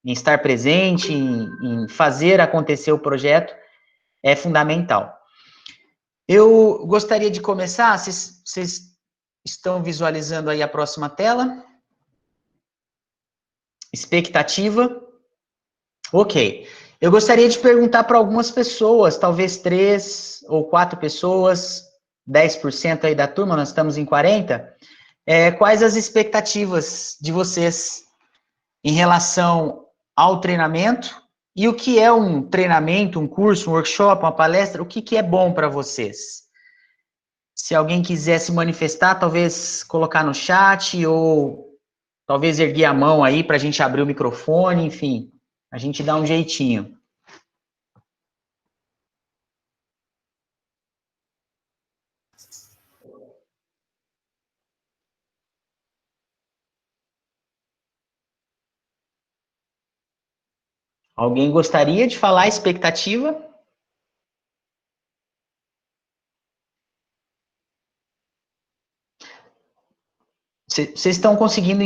em estar presente, em fazer acontecer o projeto, é fundamental. Eu gostaria de começar, vocês estão visualizando aí a próxima tela? Expectativa? Ok. Eu gostaria de perguntar para algumas pessoas, talvez 3 ou 4 pessoas, 10% aí da turma, nós estamos em 40, quais as expectativas de vocês em relação ao treinamento e o que é um treinamento, um curso, um workshop, uma palestra, o que é bom para vocês? Se alguém quiser se manifestar, talvez colocar no chat ou talvez erguer a mão aí para a gente abrir o microfone, enfim, a gente dá um jeitinho. Alguém gostaria de falar a expectativa? Vocês estão conseguindo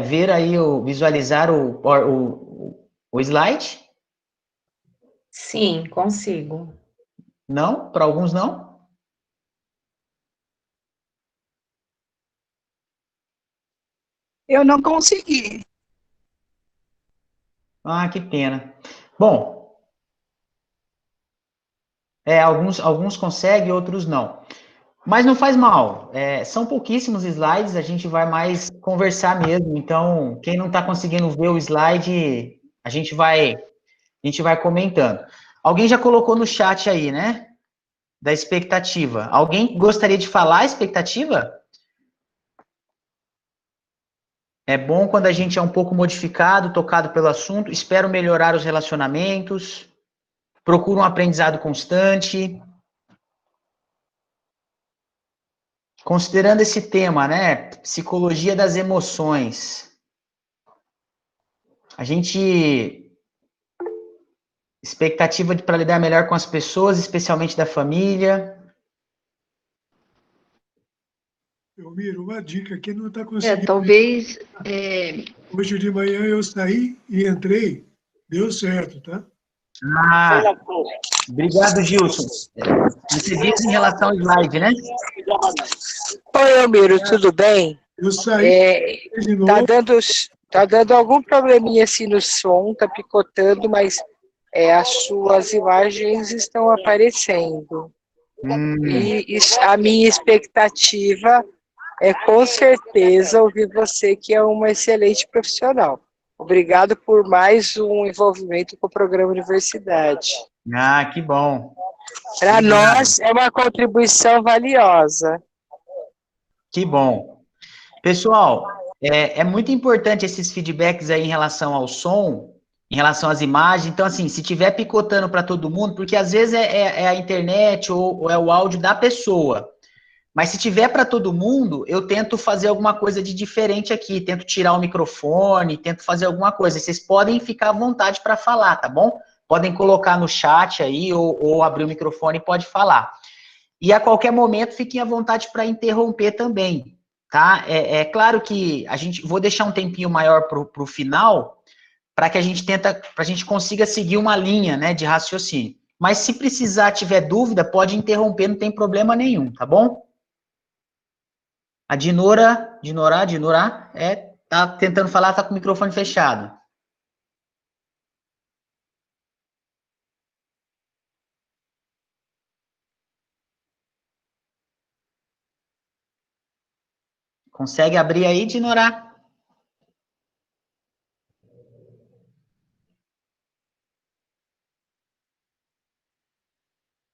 ver aí, visualizar o slide? Sim, consigo. Não? Para alguns não? Eu não consegui. Ah, que pena. Bom, alguns conseguem, outros não. Mas não faz mal. São pouquíssimos slides, a gente vai mais conversar mesmo. Então, quem não está conseguindo ver o slide, a gente vai comentando. Alguém já colocou no chat aí, né? Da expectativa. Alguém gostaria de falar a expectativa? É bom quando a gente é um pouco modificado, tocado pelo assunto, espero melhorar os relacionamentos, procuro um aprendizado constante. Considerando esse tema, né, psicologia das emoções, a gente, expectativa para lidar melhor com as pessoas, especialmente da família. Miro, uma dica, quem não está conseguindo... Talvez... Hoje de manhã eu saí e entrei, deu certo, tá? Ah, obrigado, Gilson. Você disse em relação ao slide, né? Oi, Elmiro, tudo bem? Eu saí de novo. Tá dando algum probleminha assim no som, tá picotando, mas as suas imagens estão aparecendo. E a minha expectativa é, com certeza, ouvir você, que é uma excelente profissional. Obrigado por mais um envolvimento com o programa Universidade. Ah, que bom. Para nós, é uma contribuição valiosa. Que bom. Pessoal, é muito importante esses feedbacks aí em relação ao som, em relação às imagens. Então, assim, se tiver picotando para todo mundo, porque às vezes é a internet ou é o áudio da pessoa. Mas se tiver para todo mundo, eu tento fazer alguma coisa de diferente aqui, tento tirar o microfone, tento fazer alguma coisa. Vocês podem ficar à vontade para falar, tá bom? Podem colocar no chat aí ou abrir o microfone e pode falar. E a qualquer momento fiquem à vontade para interromper também, tá? É claro que vou deixar um tempinho maior para o final, para que a gente consiga seguir uma linha, né, de raciocínio. Mas se precisar, tiver dúvida, pode interromper, não tem problema nenhum, tá bom? A Dinora, tá tentando falar, tá com o microfone fechado. Consegue abrir aí, Dinora?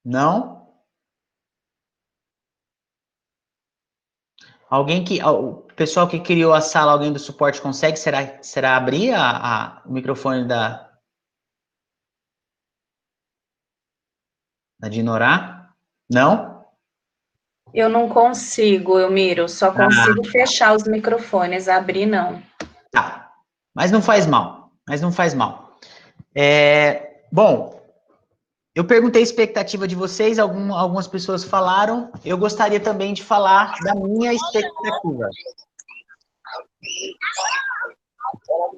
Não? O pessoal que criou a sala, alguém do suporte consegue, será abrir o microfone da Dinorá? Não? Eu não consigo, Elmiro, só consigo fechar os microfones, abrir não. Tá, mas não faz mal, Bom, eu perguntei a expectativa de vocês, algumas pessoas falaram, eu gostaria também de falar da minha expectativa.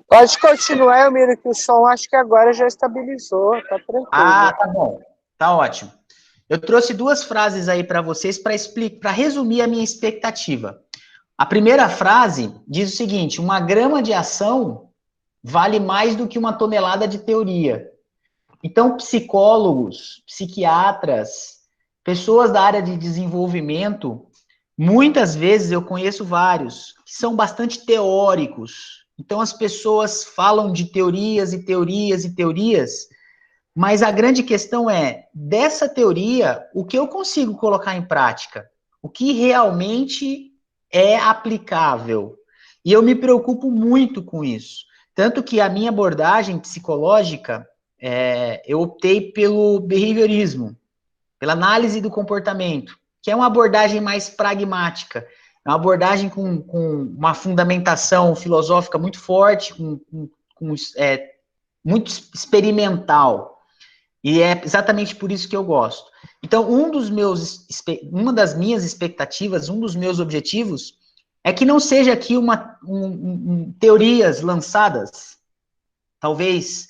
Pode continuar, Elmiro, que o som acho que agora já estabilizou, tá tranquilo. Ah, tá bom. Tá ótimo. Eu trouxe duas frases aí para vocês para explicar, para resumir a minha expectativa. A primeira frase diz o seguinte: uma grama de ação vale mais do que uma tonelada de teoria. Então, psicólogos, psiquiatras, pessoas da área de desenvolvimento, muitas vezes eu conheço vários que são bastante teóricos. Então, as pessoas falam de teorias e teorias e teorias, mas a grande questão é, dessa teoria, o que eu consigo colocar em prática? O que realmente é aplicável? E eu me preocupo muito com isso. Tanto que a minha abordagem psicológica, eu optei pelo behaviorismo, pela análise do comportamento, que é uma abordagem mais pragmática, é uma abordagem com uma fundamentação filosófica muito forte, muito experimental. E é exatamente por isso que eu gosto. Então, uma das minhas expectativas, um dos meus objetivos, é que não seja aqui teorias lançadas, talvez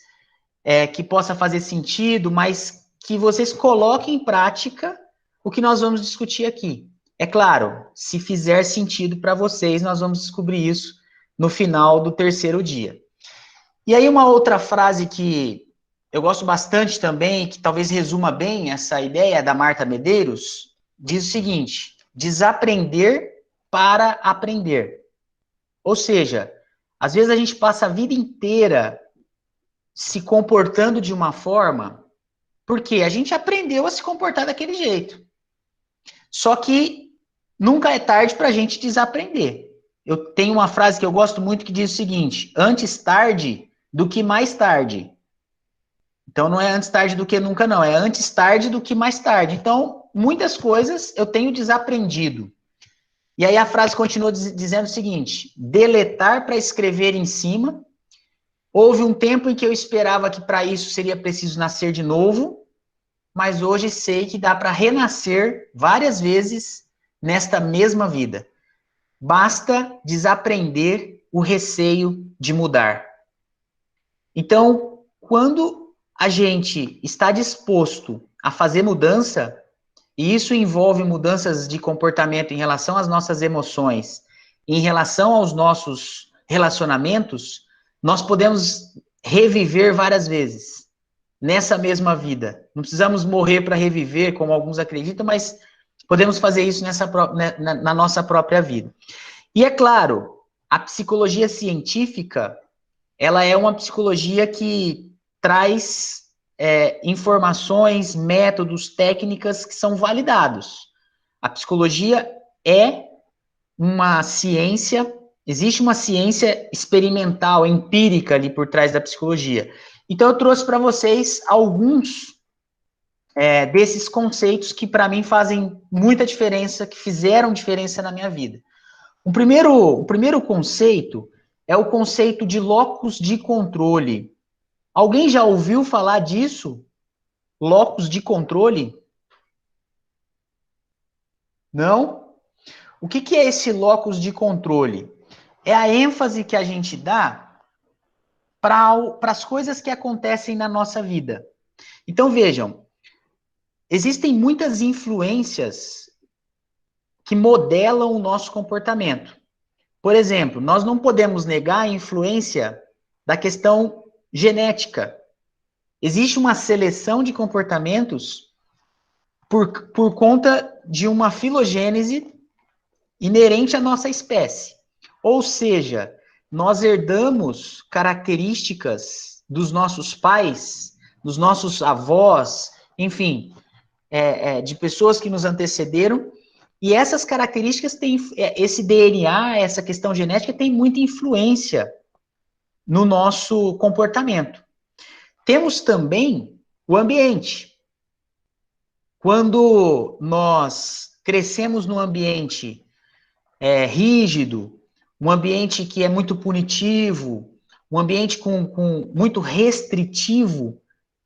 que possa fazer sentido, mas que vocês coloquem em prática o que nós vamos discutir aqui. É claro, se fizer sentido para vocês, nós vamos descobrir isso no final do terceiro dia. E aí uma outra frase que eu gosto bastante também, que talvez resuma bem essa ideia da Marta Medeiros, diz o seguinte: desaprender para aprender. Ou seja, às vezes a gente passa a vida inteira se comportando de uma forma porque a gente aprendeu a se comportar daquele jeito. Só que nunca é tarde para a gente desaprender. Eu tenho uma frase que eu gosto muito que diz o seguinte: antes tarde do que mais tarde. Então, não é antes tarde do que nunca, não. É antes tarde do que mais tarde. Então, muitas coisas eu tenho desaprendido. E aí a frase continua dizendo o seguinte: deletar para escrever em cima. Houve um tempo em que eu esperava que para isso seria preciso nascer de novo, mas hoje sei que dá para renascer várias vezes nesta mesma vida. Basta desaprender o receio de mudar. Então, quando a gente está disposto a fazer mudança, e isso envolve mudanças de comportamento em relação às nossas emoções, em relação aos nossos relacionamentos, nós podemos reviver várias vezes nessa mesma vida. Não precisamos morrer para reviver, como alguns acreditam, mas podemos fazer isso na nossa própria vida. E é claro, a psicologia científica, ela é uma psicologia que traz informações, métodos, técnicas que são validados. A psicologia é uma ciência, existe uma ciência experimental, empírica ali por trás da psicologia. Então, eu trouxe para vocês alguns desses conceitos que, para mim, fazem muita diferença, que fizeram diferença na minha vida. O primeiro conceito é o conceito de locus de controle. Alguém já ouviu falar disso? Locus de controle? Não? O que é esse locus de controle? É a ênfase que a gente dá para as coisas que acontecem na nossa vida. Então, vejam, existem muitas influências que modelam o nosso comportamento. Por exemplo, nós não podemos negar a influência da questão genética. Existe uma seleção de comportamentos por conta de uma filogênese inerente à nossa espécie. Ou seja, nós herdamos características dos nossos pais, dos nossos avós, enfim, de pessoas que nos antecederam, e essas características têm, esse DNA, essa questão genética tem muita influência no nosso comportamento. Temos também o ambiente. Quando nós crescemos num ambiente rígido, um ambiente que é muito punitivo, um ambiente com muito restritivo,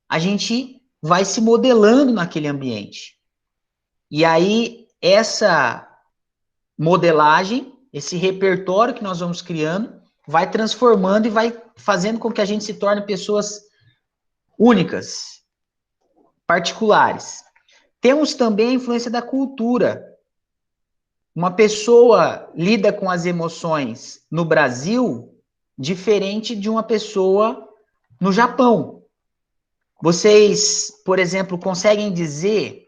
a gente vai se modelando naquele ambiente. E aí, essa modelagem, esse repertório que nós vamos criando, vai transformando e vai fazendo com que a gente se torne pessoas únicas, particulares. Temos também a influência da cultura. Uma pessoa lida com as emoções no Brasil diferente de uma pessoa no Japão. Vocês, por exemplo, conseguem dizer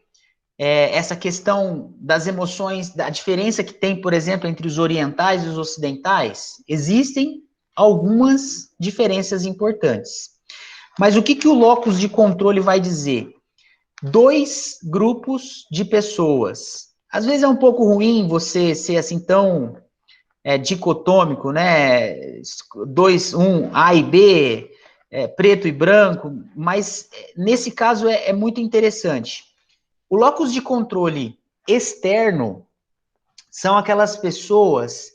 essa questão das emoções, da diferença que tem, por exemplo, entre os orientais e os ocidentais? Existem algumas diferenças importantes. Mas o que o locus de controle vai dizer? 2 grupos de pessoas. Às vezes é um pouco ruim você ser assim tão dicotômico, né? 2, 1, A e B, preto e branco, mas nesse caso é muito interessante. O locus de controle externo são aquelas pessoas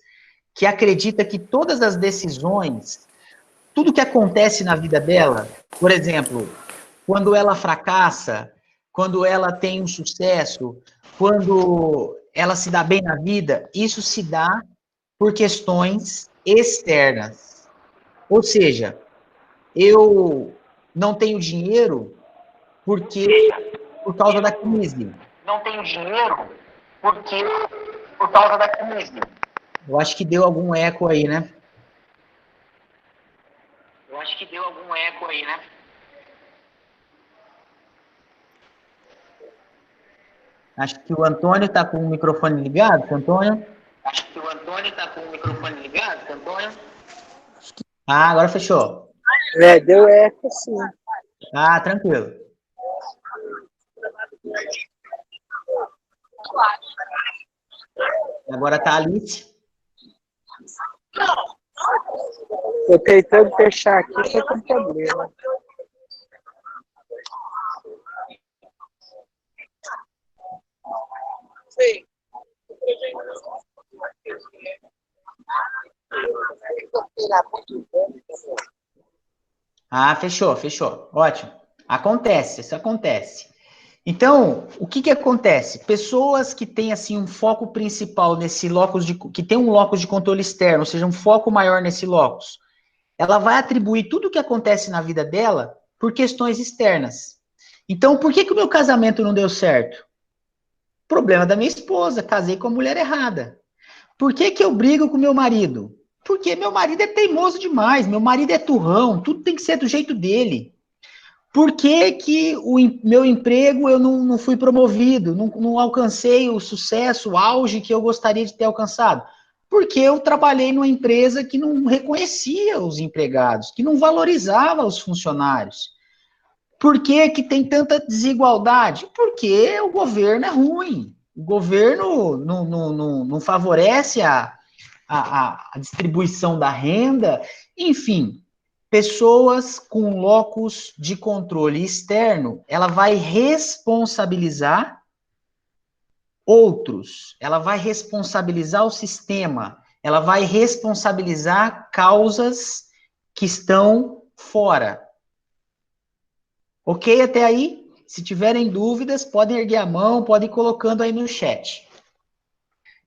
que acreditam que todas as decisões, tudo que acontece na vida dela, por exemplo, quando ela fracassa, quando ela tem um sucesso, quando ela se dá bem na vida, isso se dá por questões externas. Ou seja, eu não tenho dinheiro por causa da crise. Não tenho dinheiro por causa da crise. Eu acho que deu algum eco aí, né? Acho que o Antônio está com o microfone ligado, Antônio. Ah, agora fechou. Deu eco, sim. Ah, tranquilo. Agora tá a Alice. Estou tentando fechar aqui, só com problema. Sim. Ah, fechou. Ótimo. Acontece, isso acontece. Então, o que acontece? Pessoas que têm, assim, um foco principal nesse locus que tem um locus de controle externo, ou seja, um foco maior nesse locus, ela vai atribuir tudo o que acontece na vida dela por questões externas. Então, por que o meu casamento não deu certo? Problema da minha esposa, casei com a mulher errada. Por que eu brigo com meu marido? Porque meu marido é teimoso demais, meu marido é turrão, tudo tem que ser do jeito dele. Por que o meu emprego eu não fui promovido, não alcancei o sucesso, o auge que eu gostaria de ter alcançado? Porque eu trabalhei numa empresa que não reconhecia os empregados, que não valorizava os funcionários. Por que tem tanta desigualdade? Porque o governo é ruim. O governo não favorece a distribuição da renda. Enfim, pessoas com locus de controle externo, ela vai responsabilizar outros, ela vai responsabilizar o sistema, ela vai responsabilizar causas que estão fora. Ok até aí? Se tiverem dúvidas, podem erguer a mão, podem ir colocando aí no chat.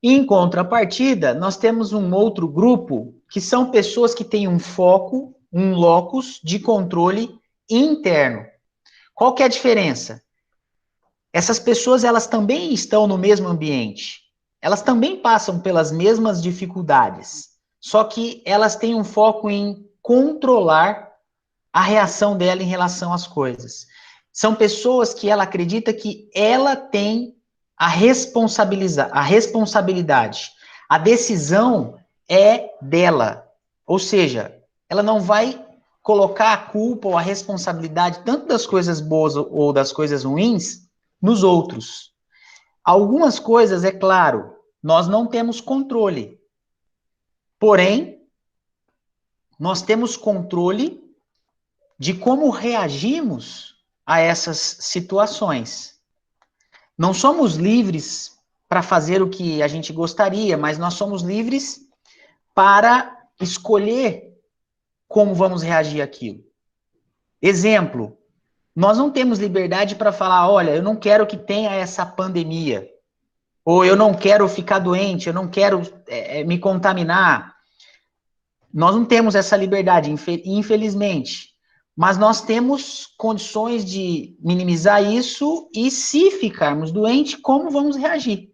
Em contrapartida, nós temos um outro grupo, que são pessoas que têm um foco, um locus de controle interno. Qual que é a diferença? Essas pessoas, elas também estão no mesmo ambiente. Elas também passam pelas mesmas dificuldades. Só que elas têm um foco em controlar a reação dela em relação às coisas. São pessoas que ela acredita que ela tem a responsabilidade. A decisão é dela. Ou seja, ela não vai colocar a culpa ou a responsabilidade tanto das coisas boas ou das coisas ruins nos outros. Algumas coisas, é claro, nós não temos controle. Porém, nós temos controle de como reagimos a essas situações. Não somos livres para fazer o que a gente gostaria, mas nós somos livres para escolher como vamos reagir àquilo. Exemplo, nós não temos liberdade para falar, olha, eu não quero que tenha essa pandemia, ou eu não quero ficar doente, eu não quero me contaminar. nós não temos essa liberdade, infelizmente. Mas nós temos condições de minimizar isso e, se ficarmos doentes, como vamos reagir?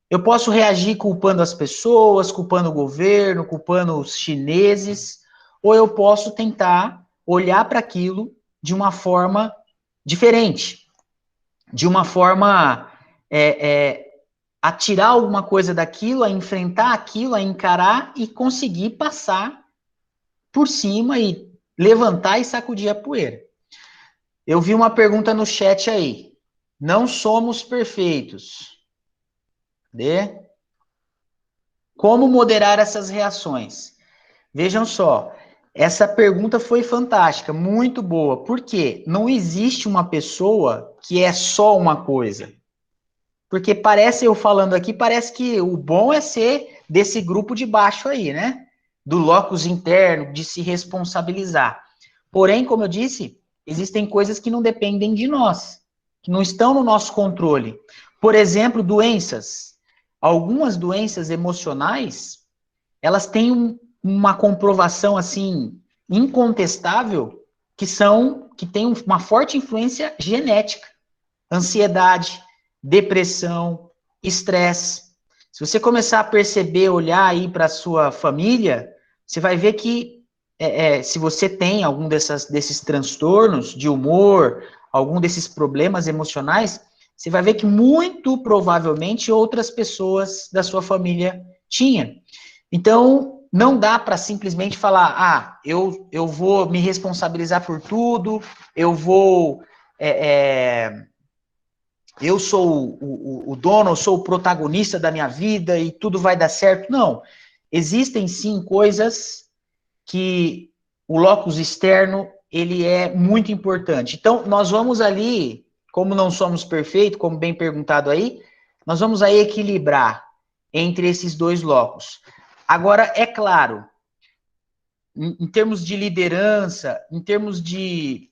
Eu posso reagir culpando as pessoas, culpando o governo, culpando os chineses, ou eu posso tentar olhar para aquilo de uma forma diferente, de uma forma a tirar alguma coisa daquilo, a enfrentar aquilo, a encarar e conseguir passar por cima e levantar e sacudir a poeira. Eu vi uma pergunta no chat aí. Não somos perfeitos. Cadê? Como moderar essas reações? Vejam só, essa pergunta foi fantástica, muito boa. Por quê? Não existe uma pessoa que é só uma coisa. Porque parece, eu falando aqui, parece que o bom é ser desse grupo de baixo aí, né? Do locus interno, de se responsabilizar. Porém, como eu disse, existem coisas que não dependem de nós, que não estão no nosso controle. Por exemplo, doenças. Algumas doenças emocionais, elas têm uma comprovação, assim, incontestável, que tem uma forte influência genética. Ansiedade, depressão, estresse. Se você começar a perceber, olhar aí para a sua família, você vai ver que se você tem algum desses transtornos de humor, algum desses problemas emocionais, você vai ver que muito provavelmente outras pessoas da sua família tinham. Então, não dá para simplesmente falar, eu vou me responsabilizar por tudo, eu sou o dono, eu sou o protagonista da minha vida e tudo vai dar certo. Não. Existem, sim, coisas que o locus externo, ele é muito importante. Então, nós vamos ali, como não somos perfeitos, como bem perguntado aí, nós vamos aí equilibrar entre esses dois locus. Agora, é claro, em termos de liderança, em termos de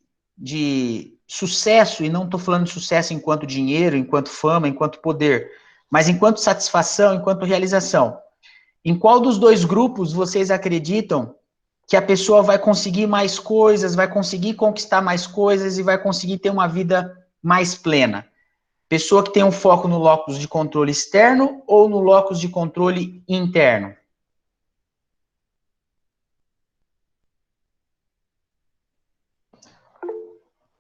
sucesso, e não estou falando de sucesso enquanto dinheiro, enquanto fama, enquanto poder, mas enquanto satisfação, enquanto realização. Em qual dos dois grupos vocês acreditam que a pessoa vai conseguir mais coisas, vai conseguir conquistar mais coisas e vai conseguir ter uma vida mais plena? Pessoa que tem um foco no locus de controle externo ou no locus de controle interno?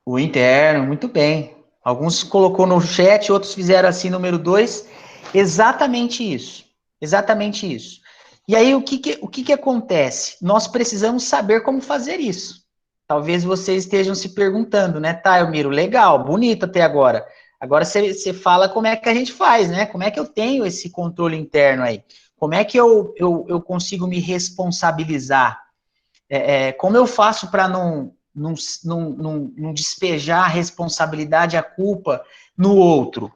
O interno, muito bem. Alguns colocou no chat, outros fizeram assim, número 2. Exatamente isso. Exatamente isso. E aí, o que acontece? Nós precisamos saber como fazer isso. Talvez vocês estejam se perguntando, né? Tá, Elmiro, legal, bonito até agora. Agora você fala como é que a gente faz, né? Como é que eu tenho esse controle interno aí? Como é que eu consigo me responsabilizar? Como eu faço para não despejar a responsabilidade, a culpa no outro?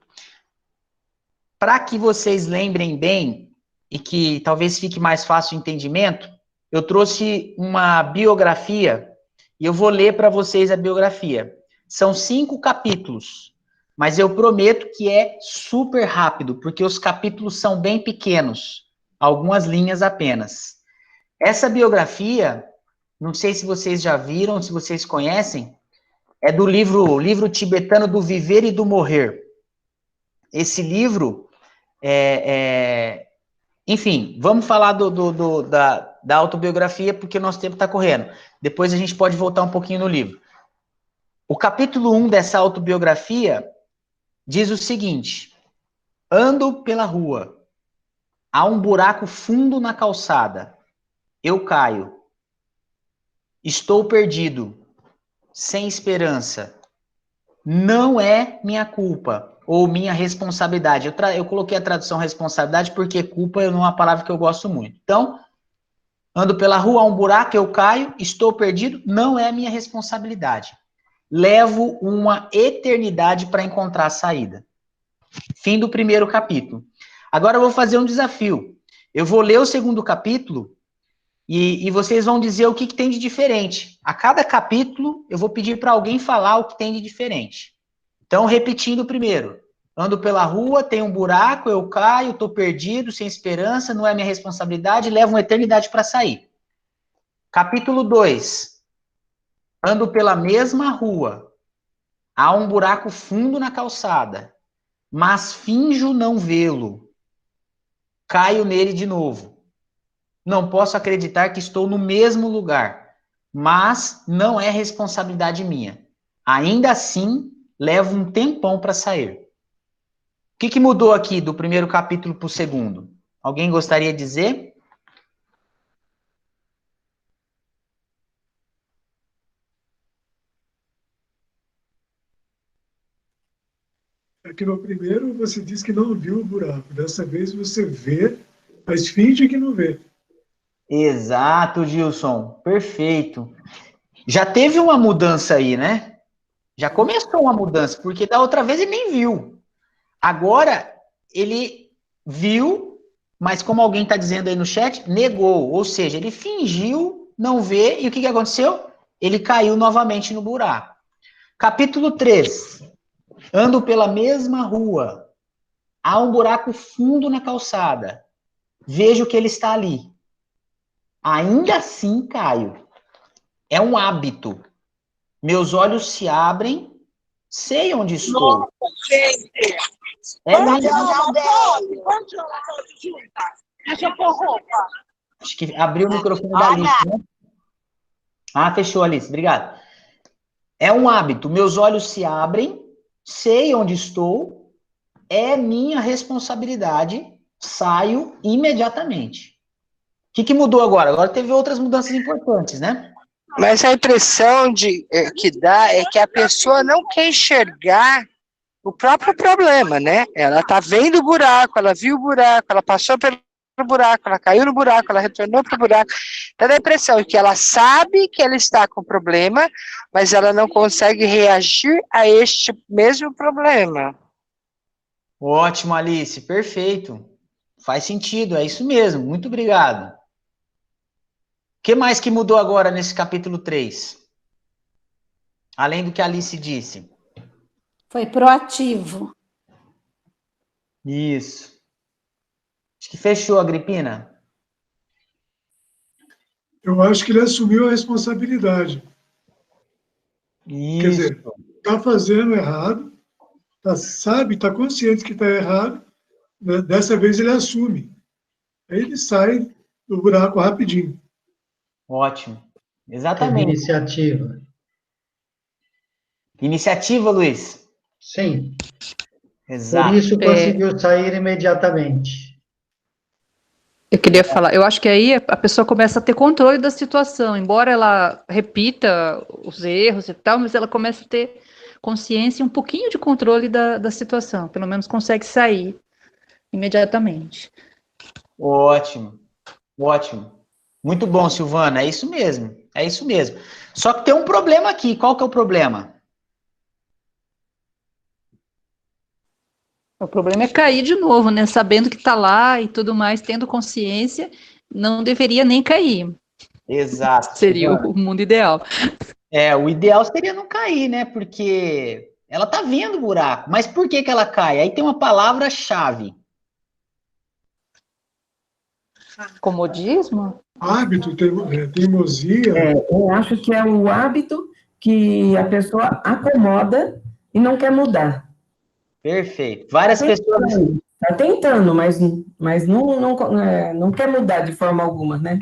Para que vocês lembrem bem, e que talvez fique mais fácil o entendimento, eu trouxe uma biografia, e eu vou ler para vocês a biografia. São 5 capítulos, mas eu prometo que é super rápido, porque os capítulos são bem pequenos, algumas linhas apenas. Essa biografia, não sei se vocês já viram, se vocês conhecem, é do livro tibetano do Viver e do Morrer. Esse livro, enfim, vamos falar da autobiografia, porque o nosso tempo está correndo. Depois a gente pode voltar um pouquinho no livro. O capítulo 1 dessa autobiografia diz o seguinte: ando pela rua, há um buraco fundo na calçada, eu caio. Estou perdido, sem esperança. Não é minha culpa ou minha responsabilidade. Eu coloquei a tradução responsabilidade porque culpa não é uma palavra que eu gosto muito. Então, ando pela rua, há um buraco, eu caio, estou perdido, não é minha responsabilidade. Levo uma eternidade para encontrar a saída. Fim do primeiro capítulo. Agora eu vou fazer um desafio. Eu vou ler o segundo capítulo e vocês vão dizer o que tem de diferente. A cada capítulo, eu vou pedir para alguém falar o que tem de diferente. Então, repetindo o primeiro. Ando pela rua, tem um buraco, eu caio, estou perdido, sem esperança, não é minha responsabilidade, levo uma eternidade para sair. Capítulo 2. Ando pela mesma rua. Há um buraco fundo na calçada, mas finjo não vê-lo. Caio nele de novo. Não posso acreditar que estou no mesmo lugar, mas não é responsabilidade minha. Ainda assim, levo um tempão para sair. O que mudou aqui do primeiro capítulo para o segundo? Alguém gostaria de dizer? Aqui no primeiro você diz que não viu o buraco. Dessa vez você vê, mas finge que não vê. Exato, Gilson. Perfeito. Já teve uma mudança aí, né? Já começou uma mudança, porque da outra vez ele nem viu. Agora, ele viu, mas como alguém está dizendo aí no chat, negou. Ou seja, ele fingiu não ver, e o que aconteceu? Ele caiu novamente no buraco. Capítulo 3. Ando pela mesma rua. Há um buraco fundo na calçada. Vejo que ele está ali. Ainda assim caio. É um hábito. Meus olhos se abrem, sei onde estou. Nossa, gente! Deixa eu pôr roupa. Acho que abriu o microfone da Alice, né? Ah, fechou, Alice. Obrigado. É um hábito. Meus olhos se abrem, sei onde estou, é minha responsabilidade, saio imediatamente. O que mudou agora? Agora teve outras mudanças importantes, né? Mas a impressão que dá é que a pessoa não quer enxergar o próprio problema, né? Ela tá vendo o buraco, ela viu o buraco, ela passou pelo buraco, ela caiu no buraco, ela retornou para o buraco. Então, dá a impressão que ela sabe que ela está com problema, mas ela não consegue reagir a este mesmo problema. Ótimo, Alice. Perfeito. Faz sentido, é isso mesmo. Muito obrigado. O que mais que mudou agora nesse capítulo 3? Além do que a Alice disse. Foi proativo. Isso. Acho que fechou, Agripina. Eu acho que ele assumiu a responsabilidade. Isso. Quer dizer, está fazendo errado, sabe, está consciente que está errado, né? Dessa vez ele assume. Aí ele sai do buraco rapidinho. Ótimo. Teve Exatamente. iniciativa. Iniciativa, Luiz? Sim. Exato. Por isso conseguiu sair imediatamente. Eu queria falar, eu acho que aí a pessoa começa a ter controle da situação, embora ela repita os erros e tal, mas ela começa a ter consciência e um pouquinho de controle da situação, pelo menos consegue sair imediatamente. Ótimo. Ótimo. Muito bom, Silvana. É isso mesmo. É isso mesmo. Só que tem um problema aqui. Qual que é o problema? O problema é cair de novo, né? Sabendo que está lá e tudo mais, tendo consciência, não deveria nem cair. Exato. Seria o mundo ideal. O ideal seria não cair, né? Porque ela tá vendo o buraco. Mas por que ela cai? Aí tem uma palavra-chave. Comodismo? Hábito, teimosia. Eu acho que é o hábito que a pessoa acomoda e não quer mudar. Perfeito. Várias pessoas... Está tentando, mas não quer mudar de forma alguma, né?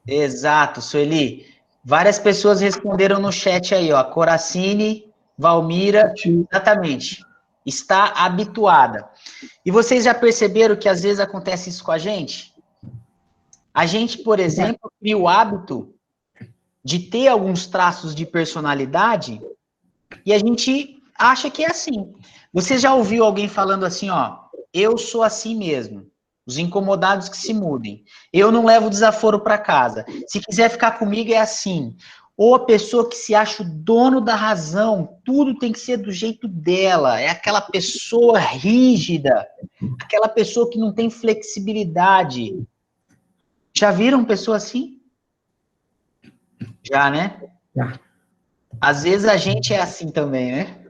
Exato, Sueli. Várias pessoas responderam no chat aí, ó. Coracine, Valmira, exatamente. Está habituada. E vocês já perceberam que às vezes acontece isso com a gente? A gente, por exemplo, cria o hábito de ter alguns traços de personalidade e a gente acha que é assim. Você já ouviu alguém falando assim, ó, eu sou assim mesmo. Os incomodados que se mudem. Eu não levo desaforo para casa. Se quiser ficar comigo é assim. Ou a pessoa que se acha o dono da razão, tudo tem que ser do jeito dela. É aquela pessoa rígida, aquela pessoa que não tem flexibilidade. Já viram pessoa assim? Já, né? Já. Às vezes a gente é assim também, né?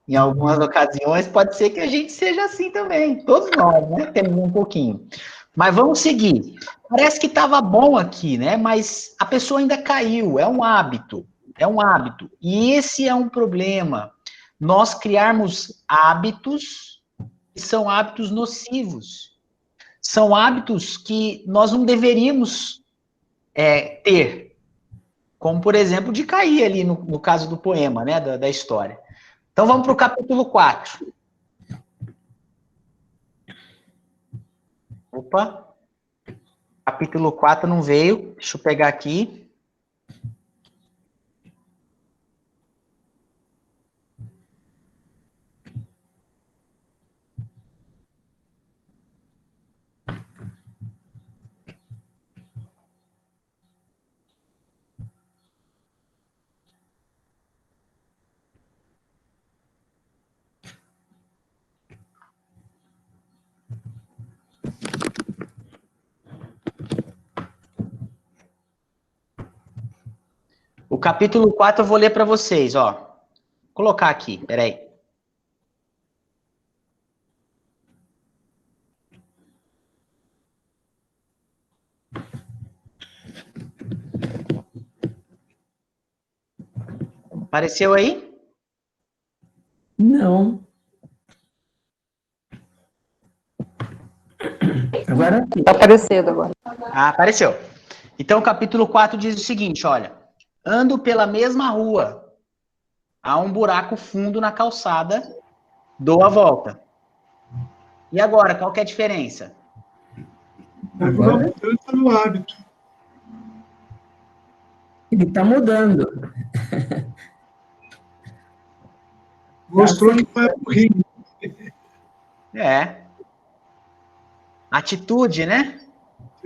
Em algumas ocasiões pode ser que a gente seja assim também. Todos nós, né? Temos um pouquinho. Mas vamos seguir. Parece que estava bom aqui, né? Mas a pessoa ainda caiu. É um hábito. É um hábito. E esse é um problema. Nós criarmos hábitos que são hábitos nocivos. São hábitos que nós não deveríamos ter. Como, por exemplo, de cair ali no caso do poema, né? Da história. Então vamos para o capítulo 4. Opa! Capítulo 4 não veio. Deixa eu pegar aqui. O capítulo 4 eu vou ler para vocês, ó. Vou colocar aqui, peraí. Apareceu aí? Não. Agora sim. Tá aparecendo agora. Ah, apareceu. Então o capítulo 4 diz o seguinte, olha. Ando pela mesma rua. Há um buraco fundo na calçada. Dou a volta. E agora, qual que é a diferença? Agora Mudança no hábito. ele está mudando. Mostrou que vai pro ringue. É. Atitude, né?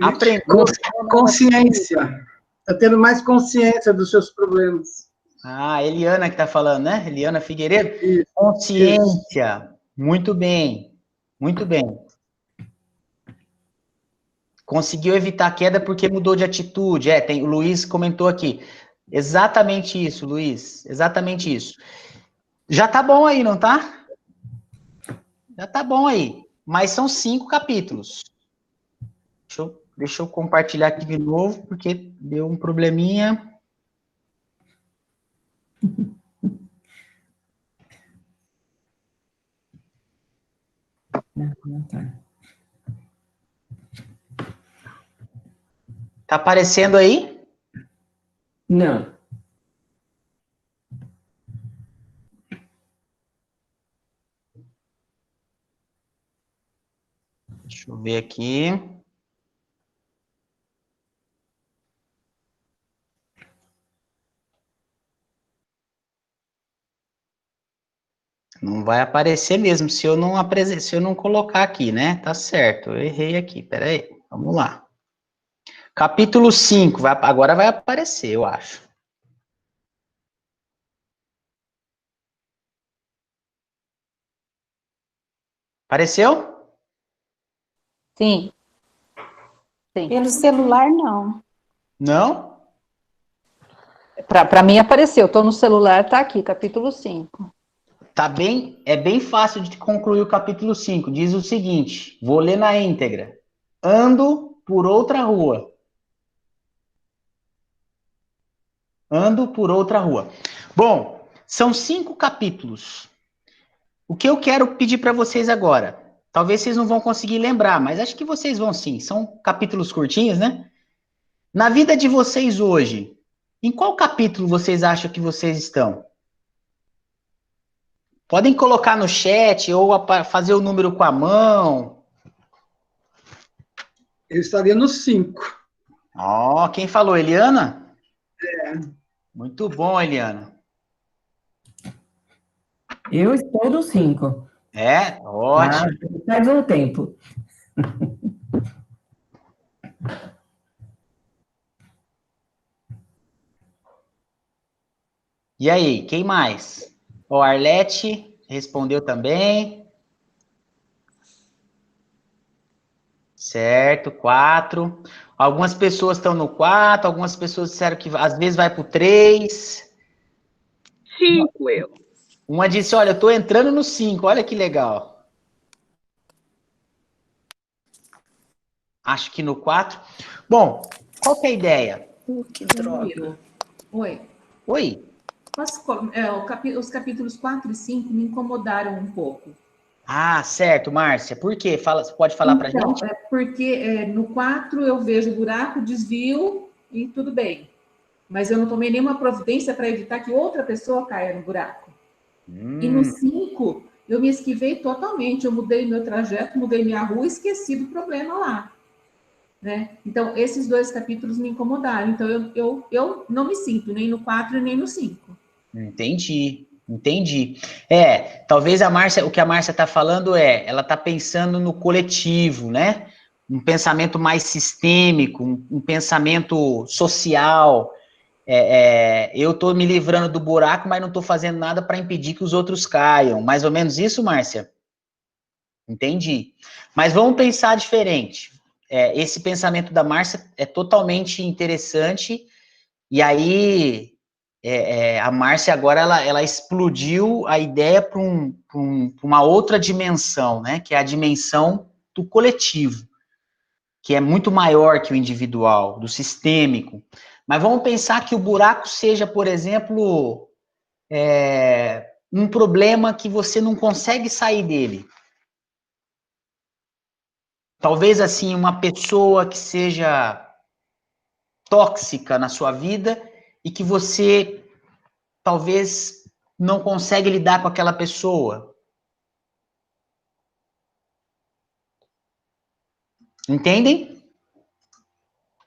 Aprendeu. Consciência. Está tendo mais consciência dos seus problemas. Ah, Eliana que tá falando, né? Eliana Figueiredo. Isso. Consciência. Muito bem. Muito bem. Conseguiu evitar a queda porque mudou de atitude. O Luiz comentou aqui. Exatamente isso, Luiz. Exatamente isso. Já tá bom aí, não tá? Já tá bom aí. Mas são 5 capítulos. Deixa eu compartilhar aqui de novo, porque deu um probleminha. Tá aparecendo aí? Não. Deixa eu ver aqui. Não vai aparecer mesmo, se eu não colocar aqui, né? Tá certo, eu errei aqui, peraí, vamos lá. Capítulo 5, agora vai aparecer, eu acho. Apareceu? Sim. Sim. Pelo celular, não. Não? Para mim apareceu, tô no celular, tá aqui, capítulo 5. É bem fácil de concluir o capítulo 5. Diz o seguinte, vou ler na íntegra. Ando por outra rua. Ando por outra rua. Bom, são 5 capítulos. O que eu quero pedir para vocês agora? Talvez vocês não vão conseguir lembrar, mas acho que vocês vão sim. São capítulos curtinhos, né? Na vida de vocês hoje, em qual capítulo vocês acham que vocês estão? Podem colocar no chat ou fazer o número com a mão. Eu estaria no 5. Ó, quem falou? Eliana? É. Muito bom, Eliana. Eu estou no 5. É, ótimo. Faz um tempo. E aí, quem mais? O Arlete respondeu também. Certo, 4. Algumas pessoas estão no 4, algumas pessoas disseram que às vezes vai para o 3. 5, eu. Uma disse, olha, eu estou entrando no 5, olha que legal. Acho que no 4. Bom, qual que é a ideia? Que droga. Miro. Oi. Oi? Os capítulos 4 e 5 me incomodaram um pouco. Ah, certo, Márcia. Por quê? Pode falar pra Então, gente? porque no 4 eu vejo buraco, desvio e tudo bem. Mas eu não tomei nenhuma providência para evitar que outra pessoa caia no buraco. E no 5, eu me esquivei totalmente. Eu mudei meu trajeto, mudei minha rua e esqueci do problema lá. Né? Então, esses 2 capítulos me incomodaram. Então, eu não me sinto nem no 4 e nem no 5. Entendi. Talvez o que a Márcia está falando ela está pensando no coletivo, né? Um pensamento mais sistêmico, um pensamento social. Eu estou me livrando do buraco, mas não estou fazendo nada para impedir que os outros caiam. Mais ou menos isso, Márcia? Entendi. Mas vamos pensar diferente. Esse pensamento da Márcia é totalmente interessante, e aí a Márcia agora ela explodiu a ideia para uma outra dimensão, né? Que é a dimensão do coletivo, que é muito maior que o individual, do sistêmico. Mas vamos pensar que o buraco seja, por exemplo, um problema que você não consegue sair dele. Talvez, assim, uma pessoa que seja tóxica na sua vida e que você, talvez, não consegue lidar com aquela pessoa. Entendem?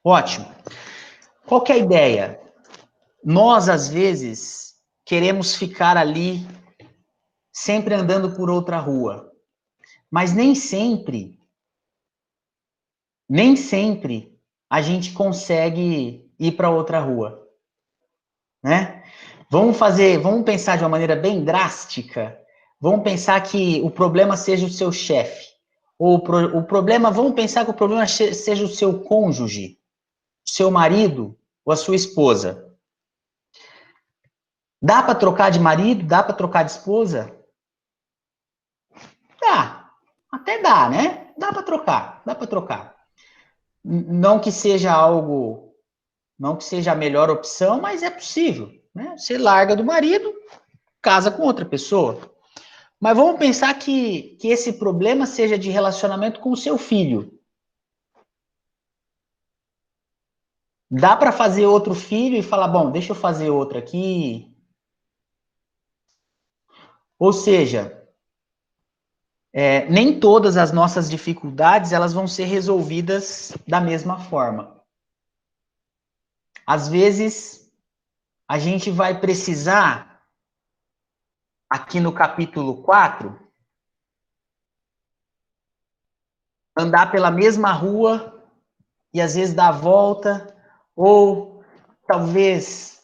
Ótimo. Qual que é a ideia? Nós, às vezes, queremos ficar ali, sempre andando por outra rua. Mas nem sempre a gente consegue ir para outra rua, né? Vamos pensar de uma maneira bem drástica. Vamos pensar que o problema seja o seu chefe. Vamos pensar que o problema seja o seu cônjuge, o seu marido ou a sua esposa. Dá para trocar de marido? Dá para trocar de esposa? Dá. Até dá, né? Dá para trocar. Não que seja a melhor opção, mas é possível, né? Você larga do marido, casa com outra pessoa. Mas vamos pensar que esse problema seja de relacionamento com o seu filho. Dá para fazer outro filho e falar, bom, deixa eu fazer outro aqui. Ou seja, nem todas as nossas dificuldades elas vão ser resolvidas da mesma forma. Às vezes, a gente vai precisar, aqui no capítulo 4, andar pela mesma rua e às vezes dar a volta, ou talvez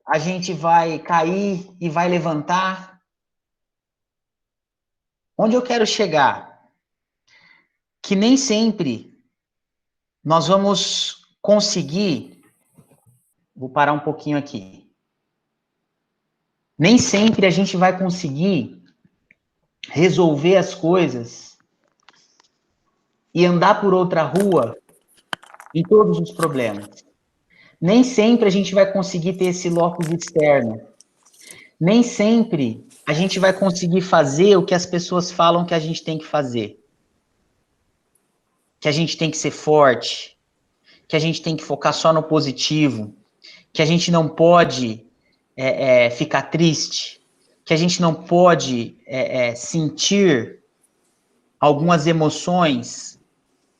a gente vai cair e vai levantar. Onde eu quero chegar? Que nem sempre nós vamos conseguir. Vou parar um pouquinho aqui. Nem sempre a gente vai conseguir resolver as coisas e andar por outra rua em todos os problemas. Nem sempre a gente vai conseguir ter esse locus externo. Nem sempre a gente vai conseguir fazer o que as pessoas falam que a gente tem que fazer. Que a gente tem que ser forte, que a gente tem que focar só no positivo, que a gente não pode ficar triste, que a gente não pode sentir algumas emoções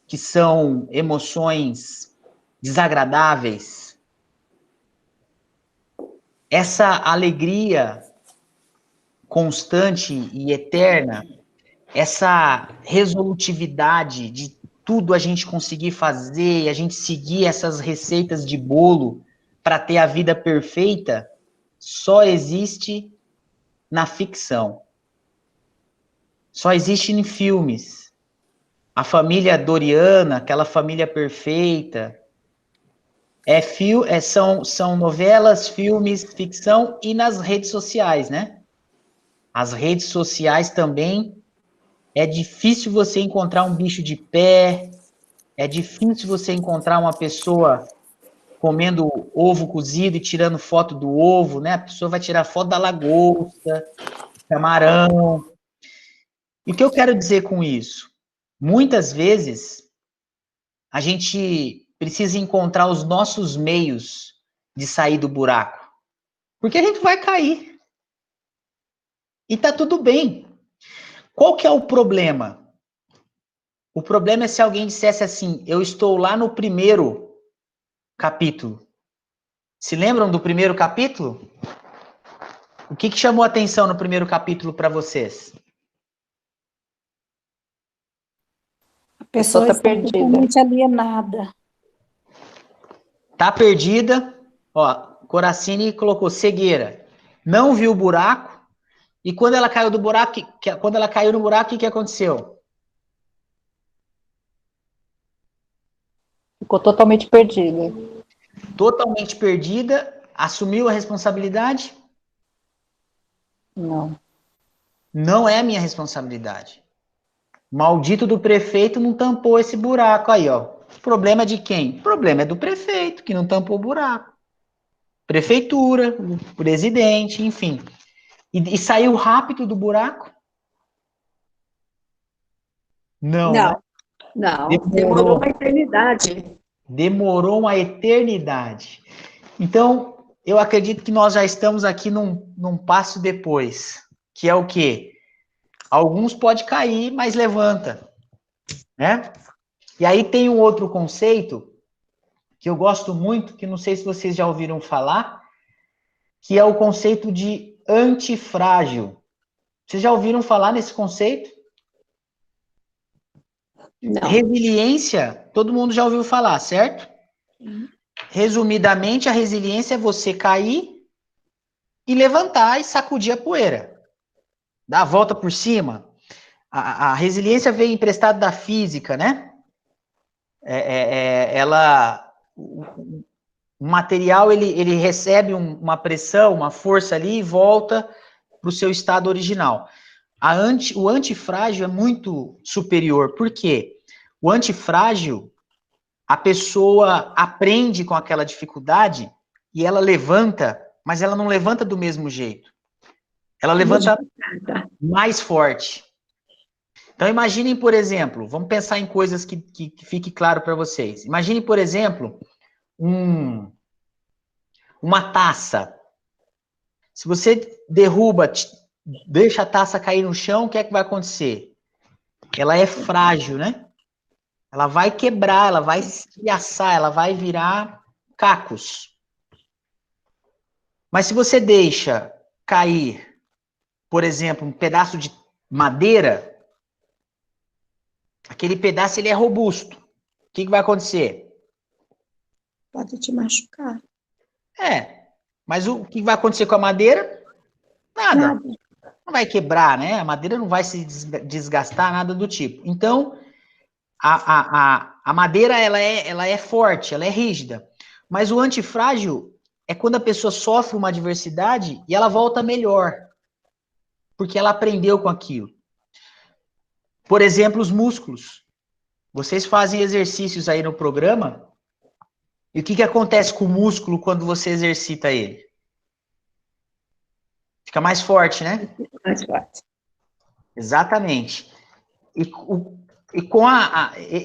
que são emoções desagradáveis. Essa alegria constante e eterna, essa resolutividade de tudo a gente conseguir fazer, a gente seguir essas receitas de bolo para ter a vida perfeita, só existe na ficção. Só existe em filmes. A família Doriana, aquela família perfeita, são novelas, filmes, ficção e nas redes sociais, né? As redes sociais também, é difícil você encontrar um bicho de pé, é difícil você encontrar uma pessoa comendo ovo cozido e tirando foto do ovo, né? A pessoa vai tirar foto da lagosta, camarão. E o que eu quero dizer com isso? Muitas vezes, a gente precisa encontrar os nossos meios de sair do buraco. Porque a gente vai cair. E tá tudo bem. Qual que é o problema? O problema é se alguém dissesse assim, eu estou lá no primeiro capítulo. Se lembram do primeiro capítulo? O que chamou a atenção no primeiro capítulo para vocês? A pessoa tá está perdida. totalmente alienada. Tá perdida. Ó, Coracini colocou cegueira. Não viu o buraco. E quando ela caiu do buraco, quando ela caiu no buraco, o que aconteceu? Ficou totalmente perdida. Totalmente perdida. Assumiu a responsabilidade? Não. Não é minha responsabilidade. Maldito do prefeito não tampou esse buraco aí, ó. O problema é de quem? O problema é do prefeito, que não tampou o buraco. Prefeitura, o presidente, enfim. E saiu rápido do buraco? Não, né? Não, demorou uma eternidade. Demorou uma eternidade. Então, eu acredito que nós já estamos aqui num passo depois, que é o quê? Alguns pode cair, mas levanta, né? E aí tem um outro conceito que eu gosto muito, que não sei se vocês já ouviram falar, que é o conceito de antifrágil. Vocês já ouviram falar nesse conceito? Não. Resiliência, todo mundo já ouviu falar, certo? Resumidamente, a resiliência é você cair e levantar e sacudir a poeira. Dar a volta por cima. A resiliência veio emprestada da física, né? O material, ele recebe uma pressão, uma força ali e volta para o seu estado original. O antifrágil é muito superior. Por quê? O antifrágil, a pessoa aprende com aquela dificuldade e ela levanta, mas ela não levanta do mesmo jeito. Ela levanta mais forte. Então, imaginem, por exemplo, vamos pensar em coisas que fique claro para vocês. Imaginem, por exemplo, uma taça. Se você derruba, deixa a taça cair no chão, o que é que vai acontecer? Ela é frágil, né? Ela vai quebrar, ela vai estilhaçar, ela vai virar cacos. Mas se você deixa cair, por exemplo, um pedaço de madeira, aquele pedaço ele é robusto. O que vai acontecer? Pode te machucar. Mas o que vai acontecer com a madeira? Nada. Não vai quebrar, né? A madeira não vai se desgastar, nada do tipo. Então, a madeira, ela é forte, ela é rígida. Mas o antifrágil é quando a pessoa sofre uma adversidade e ela volta melhor. Porque ela aprendeu com aquilo. Por exemplo, os músculos. Vocês fazem exercícios aí no programa, e o que acontece com o músculo quando você exercita ele? Fica mais forte, né? Mais forte. Exatamente. E com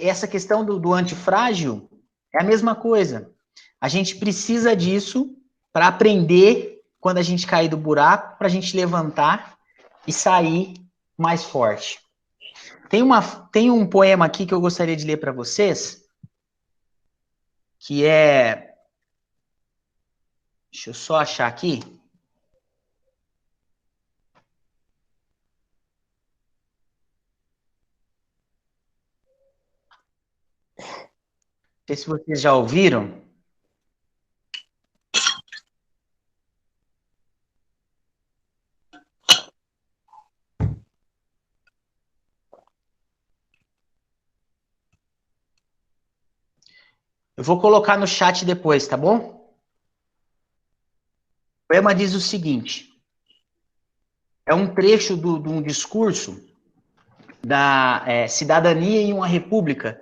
essa questão do antifrágil, é a mesma coisa. A gente precisa disso para aprender quando a gente cair do buraco, para a gente levantar e sair mais forte. Tem um poema aqui que eu gostaria de ler para vocês, que é... Deixa eu só achar aqui. Não sei se vocês já ouviram. Eu vou colocar no chat depois, tá bom? O poema diz o seguinte. É um trecho de um discurso da Cidadania em uma República,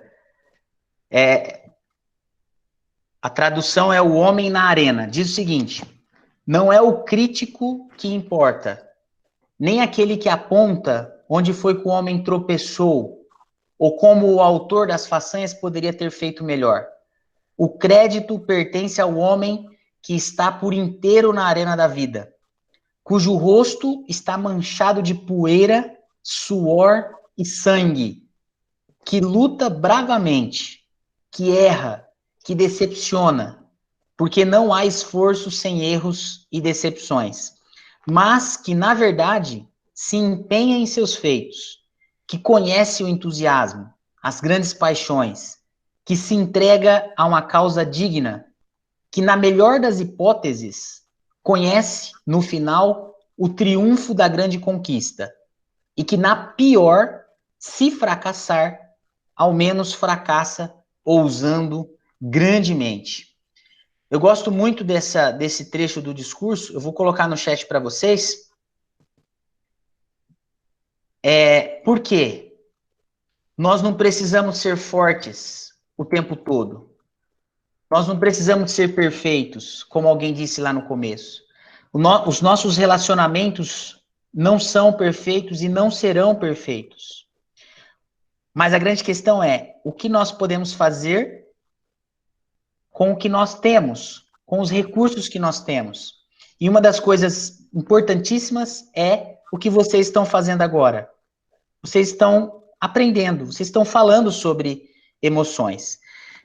A tradução é o homem na arena. Diz o seguinte: não é o crítico que importa, nem aquele que aponta onde foi que o homem tropeçou, ou como o autor das façanhas poderia ter feito melhor. O crédito pertence ao homem que está por inteiro na arena da vida, cujo rosto está manchado de poeira, suor e sangue, que luta bravamente, que erra, que decepciona, porque não há esforço sem erros e decepções, mas que, na verdade, se empenha em seus feitos, que conhece o entusiasmo, as grandes paixões, que se entrega a uma causa digna, que, na melhor das hipóteses, conhece, no final, o triunfo da grande conquista, e que, na pior, se fracassar, ao menos fracassa ousando grandemente. Eu gosto muito desse trecho do discurso, eu vou colocar no chat para vocês. Por quê? Nós não precisamos ser fortes o tempo todo. Nós não precisamos ser perfeitos, como alguém disse lá no começo. Os nossos relacionamentos não são perfeitos e não serão perfeitos. Mas a grande questão é, o que nós podemos fazer com o que nós temos, com os recursos que nós temos. E uma das coisas importantíssimas é o que vocês estão fazendo agora. Vocês estão aprendendo, vocês estão falando sobre emoções.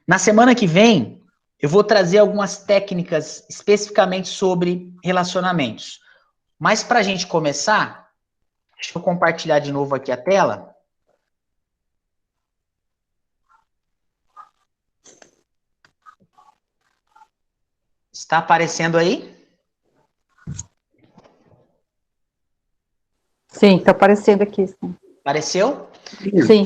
Na semana que vem, eu vou trazer algumas técnicas especificamente sobre relacionamentos. Mas para a gente começar, deixa eu compartilhar de novo aqui a tela. Está aparecendo aí? Sim, está aparecendo aqui. Sim. Apareceu? Sim.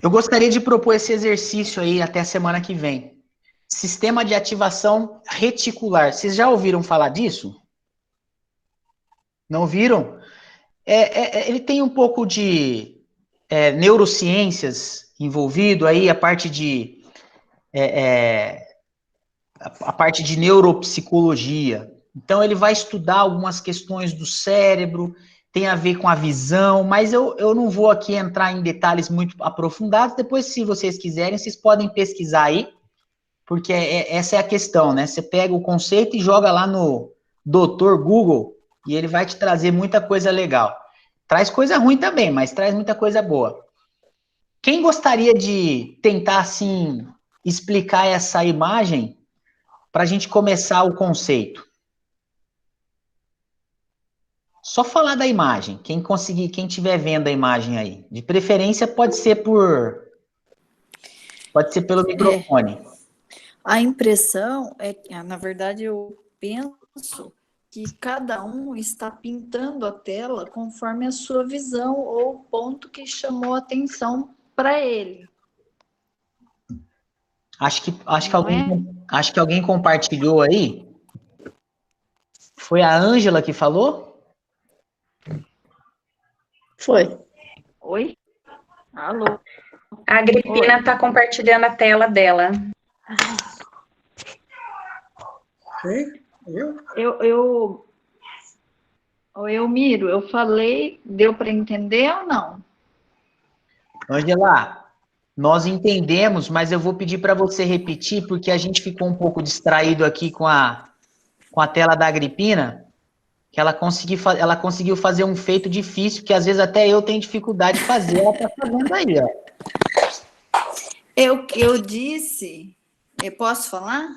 Eu gostaria de propor esse exercício aí até a semana que vem. Sistema de ativação reticular. Vocês já ouviram falar disso? Não ouviram? Ele tem um pouco de neurociências envolvido aí, a parte de neuropsicologia. Então, ele vai estudar algumas questões do cérebro, tem a ver com a visão, mas eu não vou aqui entrar em detalhes muito aprofundados. Depois, se vocês quiserem, vocês podem pesquisar aí, porque essa é a questão, né? Você pega o conceito e joga lá no Dr. Google, e ele vai te trazer muita coisa legal. Traz coisa ruim também, mas traz muita coisa boa. Quem gostaria de tentar, assim, explicar essa imagem para a gente começar o conceito? Só falar da imagem, quem conseguir, quem estiver vendo a imagem aí. De preferência pode ser pelo microfone. A impressão é que, na verdade, eu penso que cada um está pintando a tela conforme a sua visão ou o ponto que chamou a atenção para ele. Acho que alguém compartilhou aí. Foi a Ângela que falou? Foi. Oi? Alô? A Agripina está compartilhando a tela dela. Eu miro, eu falei, deu para entender ou não? Ângela, nós entendemos, mas eu vou pedir para você repetir, porque a gente ficou um pouco distraído aqui com a tela da Agripina, que ela conseguiu fazer um feito difícil, que às vezes até eu tenho dificuldade de fazer, ela está fazendo aí, ó. Eu disse, eu posso falar?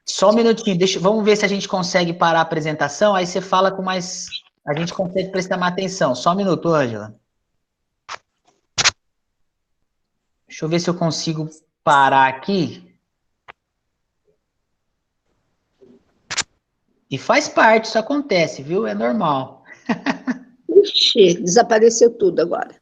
Só um minutinho, vamos ver se a gente consegue parar a apresentação, aí você fala com mais... A gente consegue prestar mais atenção. Só um minuto, Ângela. Deixa eu ver se eu consigo parar aqui. E faz parte, isso acontece, viu? É normal. Ixi, desapareceu tudo agora.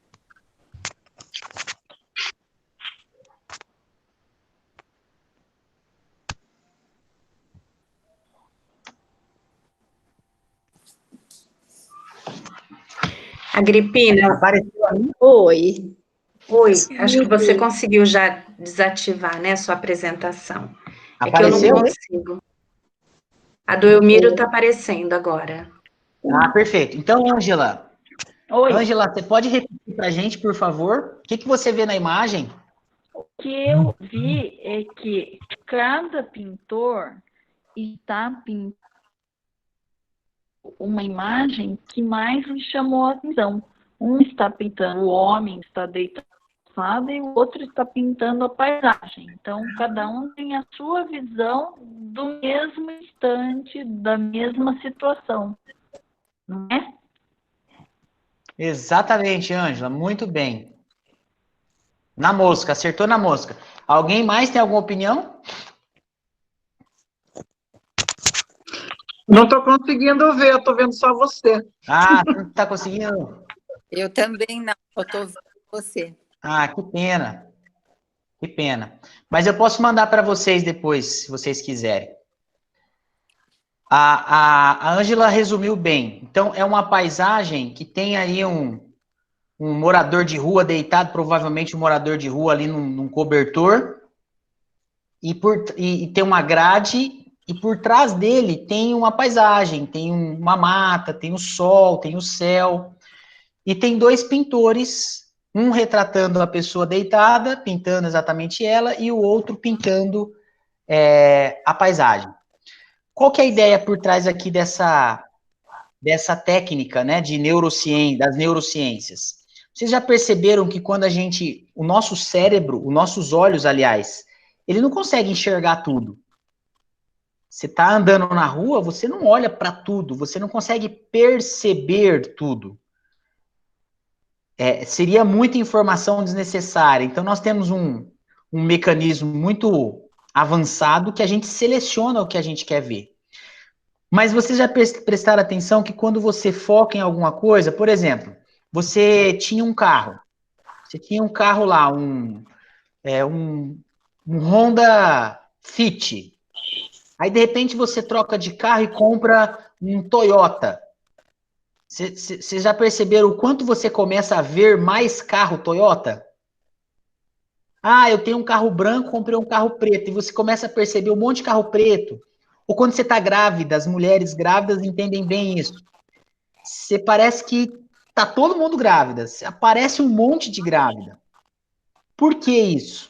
Agripina. Apareceu ali? Oi. Oi, acho que você conseguiu já desativar, né, a sua apresentação. Apareceu? É que eu não consigo. A do Elmiro está aparecendo agora. Ah, perfeito. Então, Ângela. Oi. Ângela, você pode repetir para a gente, por favor? O que você vê na imagem? O que eu vi é que cada pintor está pintando uma imagem que mais me chamou a atenção. Um está pintando o homem, está deitado e o outro está pintando a paisagem. Então, cada um tem a sua visão do mesmo instante, da mesma situação. Não é? Exatamente, Ângela. Muito bem. Na mosca, acertou na mosca. Alguém mais tem alguma opinião? Não estou conseguindo ver, eu estou vendo só você. Ah, não está conseguindo? Eu também não, eu estou vendo você. Ah, que pena. Que pena. Mas eu posso mandar para vocês depois, se vocês quiserem. A Ângela resumiu bem. Então, é uma paisagem que tem aí um morador de rua deitado, provavelmente um morador de rua ali num cobertor, e tem uma grade, e por trás dele tem uma paisagem, tem uma mata, tem o sol, tem o céu, e tem dois pintores, um retratando a pessoa deitada, pintando exatamente ela, e o outro pintando a paisagem. Qual que é a ideia por trás aqui dessa técnica, né, das neurociências? Vocês já perceberam que quando o nosso cérebro, os nossos olhos, aliás, ele não consegue enxergar tudo. Você está andando na rua, você não olha para tudo, você não consegue perceber tudo. Seria muita informação desnecessária. Então, nós temos um mecanismo muito avançado que a gente seleciona o que a gente quer ver. Mas vocês já prestaram atenção que quando você foca em alguma coisa, por exemplo, você tinha um carro. Você tinha um carro lá, um Honda Fit. Aí, de repente, você troca de carro e compra um Toyota. Vocês já perceberam o quanto você começa a ver mais carro Toyota? Ah, eu tenho um carro branco, comprei um carro preto. E você começa a perceber um monte de carro preto. Ou quando você está grávida, as mulheres grávidas entendem bem isso. Você parece que tá todo mundo grávida. Aparece um monte de grávida. Por que isso?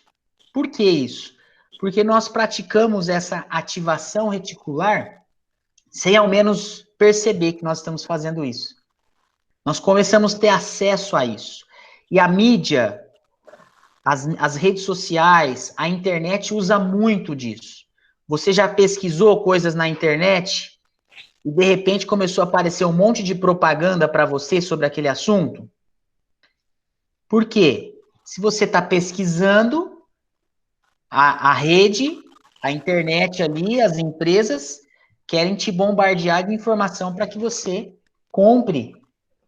Por que isso? Porque nós praticamos essa ativação reticular sem ao menos perceber que nós estamos fazendo isso. Nós começamos a ter acesso a isso. E a mídia, as redes sociais, a internet usa muito disso. Você já pesquisou coisas na internet e de repente começou a aparecer um monte de propaganda para você sobre aquele assunto? Por quê? Se você está pesquisando, a rede, a internet ali, as empresas querem te bombardear de informação para que você compre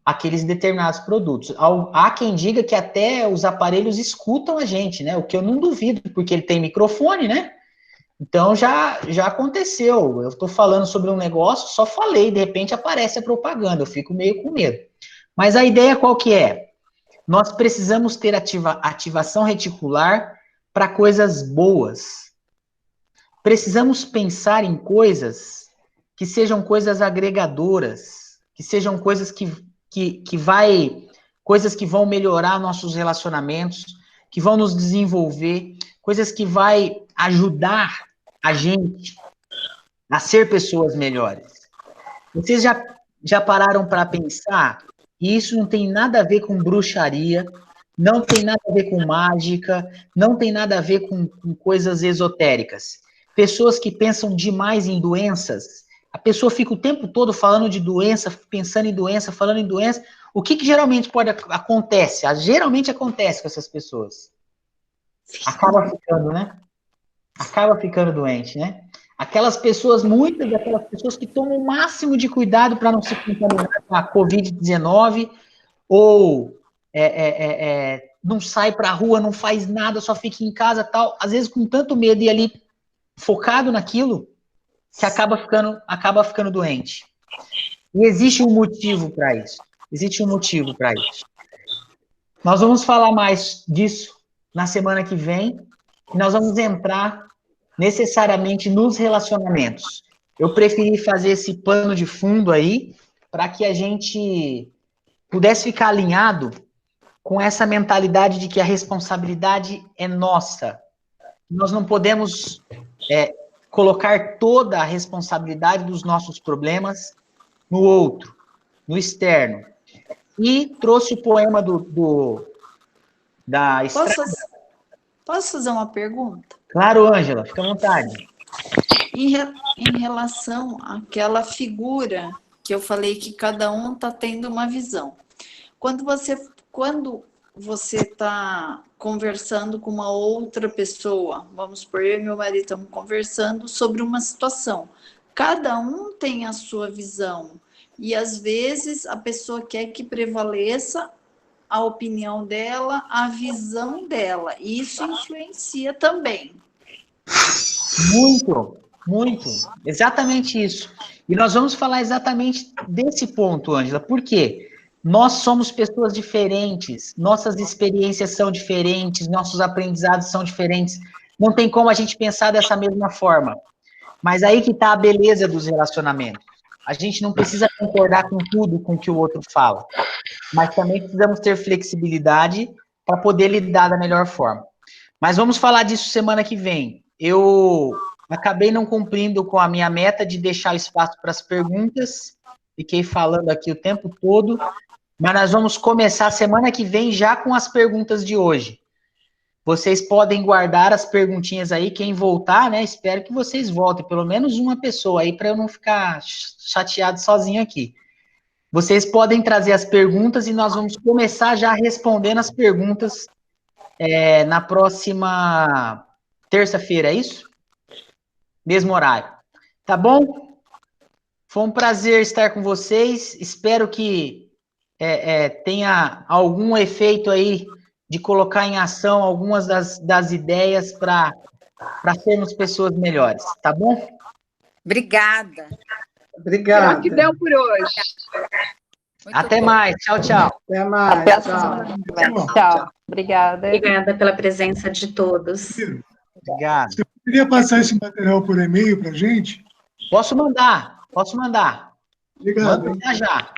aqueles determinados produtos. Há quem diga que até os aparelhos escutam a gente, né? O que eu não duvido, porque ele tem microfone, né? Então já aconteceu. Eu estou falando sobre um negócio, só falei, de repente aparece a propaganda, eu fico meio com medo. Mas a ideia qual que é? Nós precisamos ter ativação reticular para coisas boas. Precisamos pensar em coisas que sejam coisas agregadoras, que sejam coisas coisas que vão melhorar nossos relacionamentos, que vão nos desenvolver, coisas que vai ajudar a gente a ser pessoas melhores. Vocês já pararam para pensar? E isso não tem nada a ver com bruxaria, não tem nada a ver com mágica, não tem nada a ver com coisas esotéricas. Pessoas que pensam demais em doenças, a pessoa fica o tempo todo falando de doença, pensando em doença, falando em doença. O que geralmente acontece? Geralmente acontece com essas pessoas. Acaba ficando, né? Acaba ficando doente, né? Muitas daquelas pessoas que tomam o máximo de cuidado para não se contaminar com a Covid-19, ou não sai para a rua, não faz nada, só fica em casa, tal, às vezes com tanto medo e ali focado naquilo, que acaba ficando doente. E existe um motivo para isso. Existe um motivo para isso. Nós vamos falar mais disso na semana que vem, e nós vamos entrar necessariamente nos relacionamentos. Eu preferi fazer esse pano de fundo aí, para que a gente pudesse ficar alinhado com essa mentalidade de que a responsabilidade é nossa. Nós não podemos colocar toda a responsabilidade dos nossos problemas no outro, no externo. E trouxe o poema da Estrada. Posso fazer uma pergunta? Claro, Ângela, fica à vontade. Em relação àquela figura que eu falei que cada um está tendo uma visão. Quando você está conversando com uma outra pessoa, vamos supor, eu e meu marido estamos conversando sobre uma situação. Cada um tem a sua visão. E, às vezes, a pessoa quer que prevaleça a opinião dela, a visão dela. E isso influencia também. Muito, muito. Exatamente isso. E nós vamos falar exatamente desse ponto, Ângela. Por quê? Nós somos pessoas diferentes, nossas experiências são diferentes, nossos aprendizados são diferentes. Não tem como a gente pensar dessa mesma forma. Mas aí que está a beleza dos relacionamentos. A gente não precisa concordar com tudo com que o outro fala, mas também precisamos ter flexibilidade para poder lidar da melhor forma. Mas vamos falar disso semana que vem. Eu acabei não cumprindo com a minha meta de deixar espaço para as perguntas, fiquei falando aqui o tempo todo, mas nós vamos começar semana que vem já com as perguntas de hoje. Vocês podem guardar as perguntinhas aí, quem voltar, né? Espero que vocês voltem, pelo menos uma pessoa aí, para eu não ficar chateado sozinho aqui. Vocês podem trazer as perguntas e nós vamos começar já respondendo as perguntas na próxima terça-feira, é isso? Mesmo horário. Tá bom? Foi um prazer estar com vocês. Espero que tenha algum efeito aí de colocar em ação algumas das ideias para sermos pessoas melhores, tá bom? Obrigada. Obrigado. É o que deu por hoje. Até mais. Tchau, tchau. Até mais. Até a Tchau. próxima. Tchau. Obrigada. Obrigada pela presença de todos. Obrigado. Você poderia passar esse material por e-mail para a gente? Posso mandar. Obrigado. Manda já.